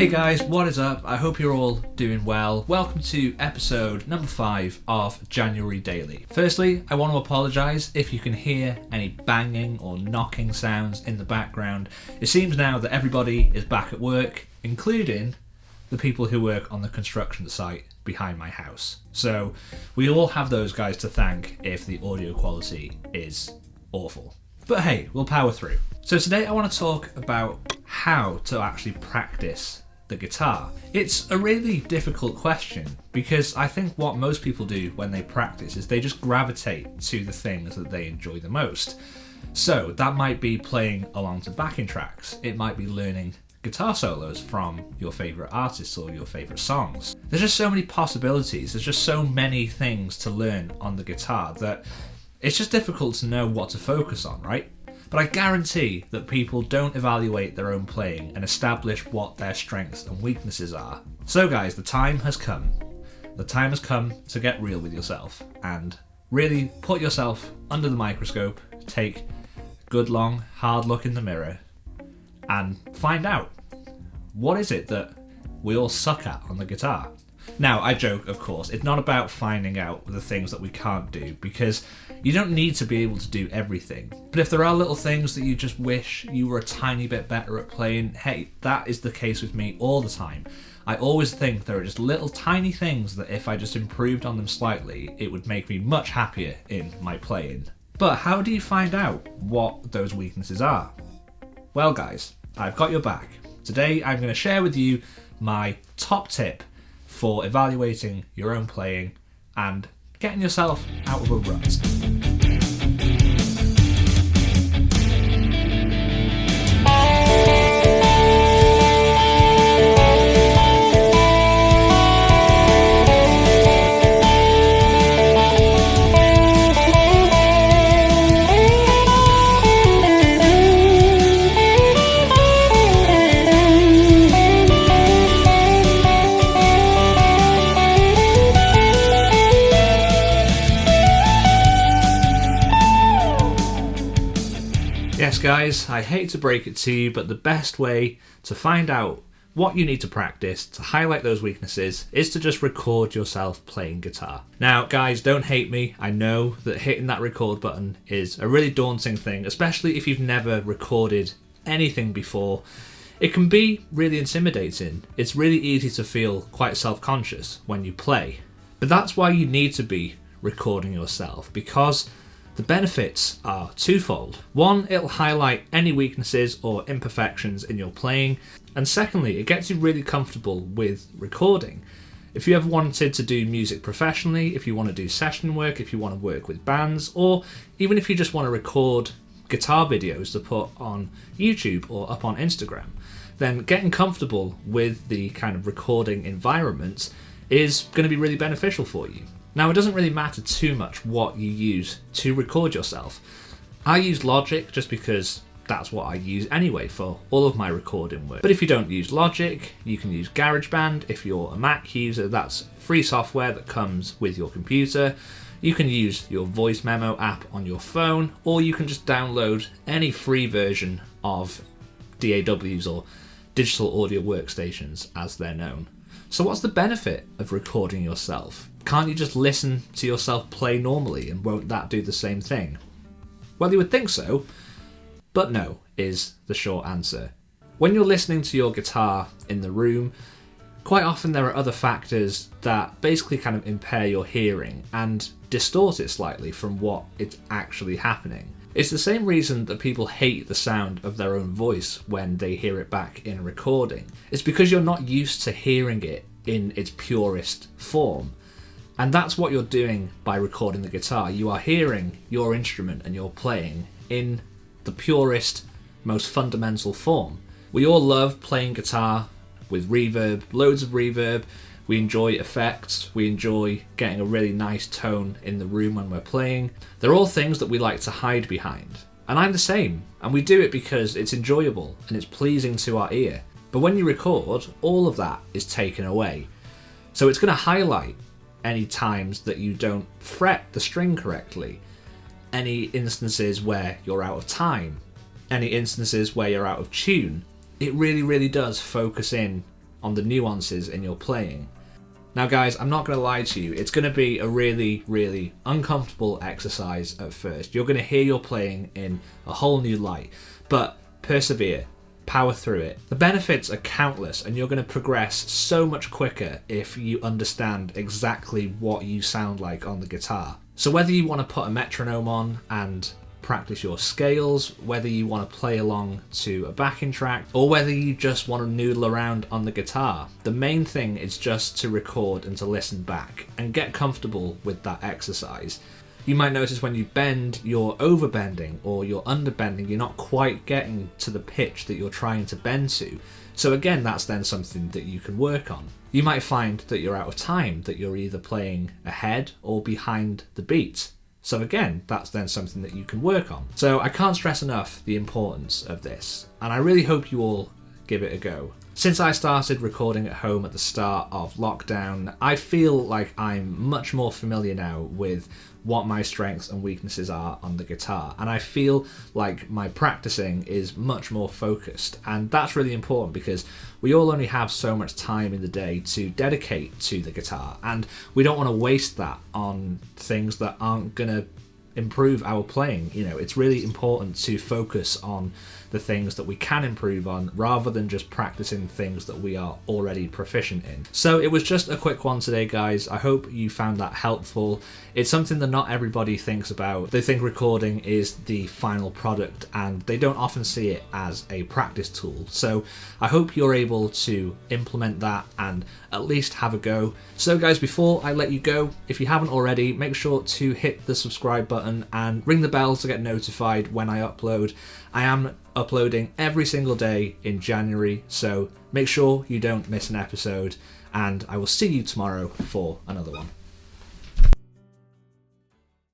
Hey guys, what is up? I hope you're all doing well. Welcome to episode number 5 of January Daily. Firstly, I want to apologise if you can hear any banging or knocking sounds in the background. It seems now that everybody is back at work, including the people who work on the construction site behind my house. So we all have those guys to thank if the audio quality is awful. But hey, we'll power through. So today I want to talk about how to actually practice the guitar. It's a really difficult question because I think what most people do when they practice is they just gravitate to the things that they enjoy the most. So that might be playing along to backing tracks. It might be learning guitar solos from your favourite artists or your favourite songs. There's just so many possibilities. There's just so many things to learn on the guitar that it's just difficult to know what to focus on, right? But I guarantee that people don't evaluate their own playing and establish what their strengths and weaknesses are. So guys, the time has come. The time has come to get real with yourself and really put yourself under the microscope, take a good long hard look in the mirror and find out, what is it that we all suck at on the guitar? Now, I joke, of course. It's not about finding out the things that we can't do, because you don't need to be able to do everything. But if there are little things that you just wish you were a tiny bit better at playing, hey, that is the case with me all the time. I always think there are just little tiny things that if I just improved on them slightly, it would make me much happier in my playing. But how do you find out what those weaknesses are? Well guys, I've got your back. Today I'm going to share with you my top tip for evaluating your own playing and getting yourself out of a rut. Yes guys, I hate to break it to you, but the best way to find out what you need to practice to highlight those weaknesses is to just record yourself playing guitar. Now guys, don't hate me. I know that hitting that record button is a really daunting thing, especially if you've never recorded anything before. It can be really intimidating. It's really easy to feel quite self-conscious when you play. But that's why you need to be recording yourself, because the benefits are twofold. One, it'll highlight any weaknesses or imperfections in your playing, and secondly, it gets you really comfortable with recording. If you ever wanted to do music professionally, if you want to do session work, if you want to work with bands, or even if you just want to record guitar videos to put on YouTube or up on Instagram, then getting comfortable with the kind of recording environment is going to be really beneficial for you. Now, it doesn't really matter too much what you use to record yourself. I use Logic just because that's what I use anyway for all of my recording work. But if you don't use Logic, you can use GarageBand. If you're a Mac user, that's free software that comes with your computer. You can use your voice memo app on your phone, or you can just download any free version of DAWs or digital audio workstations as they're known. So what's the benefit of recording yourself? Can't you just listen to yourself play normally, and won't that do the same thing? Well, you would think so, but no is the short answer. When you're listening to your guitar in the room, quite often there are other factors that basically kind of impair your hearing and distort it slightly from what is actually happening. It's the same reason that people hate the sound of their own voice when they hear it back in a recording. It's because you're not used to hearing it in its purest form. And that's what you're doing by recording the guitar. You are hearing your instrument and your playing in the purest, most fundamental form. We all love playing guitar with reverb, loads of reverb. We enjoy effects, we enjoy getting a really nice tone in the room when we're playing. They're all things that we like to hide behind. And I'm the same, and we do it because it's enjoyable and it's pleasing to our ear. But when you record, all of that is taken away. So it's going to highlight any times that you don't fret the string correctly, any instances where you're out of time, any instances where you're out of tune. It really, really does focus in on the nuances in your playing. Now guys, I'm not going to lie to you, it's going to be a really, really uncomfortable exercise at first. You're going to hear your playing in a whole new light, but persevere, power through it. The benefits are countless, and you're going to progress so much quicker if you understand exactly what you sound like on the guitar. So whether you want to put a metronome on and practice your scales, whether you want to play along to a backing track, or whether you just want to noodle around on the guitar, the main thing is just to record and to listen back and get comfortable with that exercise. You might notice when you bend, you're overbending or you're underbending, you're not quite getting to the pitch that you're trying to bend to. So again, that's then something that you can work on. You might find that you're out of time, that you're either playing ahead or behind the beat. So again, that's then something that you can work on. So I can't stress enough the importance of this, and I really hope you all give it a go. Since I started recording at home at the start of lockdown, I feel like I'm much more familiar now with what my strengths and weaknesses are on the guitar, and I feel like my practicing is much more focused, and that's really important because we all only have so much time in the day to dedicate to the guitar, and we don't want to waste that on things that aren't going to improve our playing. You know, it's really important to focus on the things that we can improve on rather than just practicing things that we are already proficient in. So it was just a quick one today, guys. I hope you found that helpful. It's something that not everybody thinks about. They think recording is the final product and they don't often see it as a practice tool. So I hope you're able to implement that and at least have a go. So guys, before I let you go, if you haven't already, make sure to hit the subscribe button and ring the bell to get notified when I upload. I am uploading every single day in January, so make sure you don't miss an episode, and I will see you tomorrow for another one.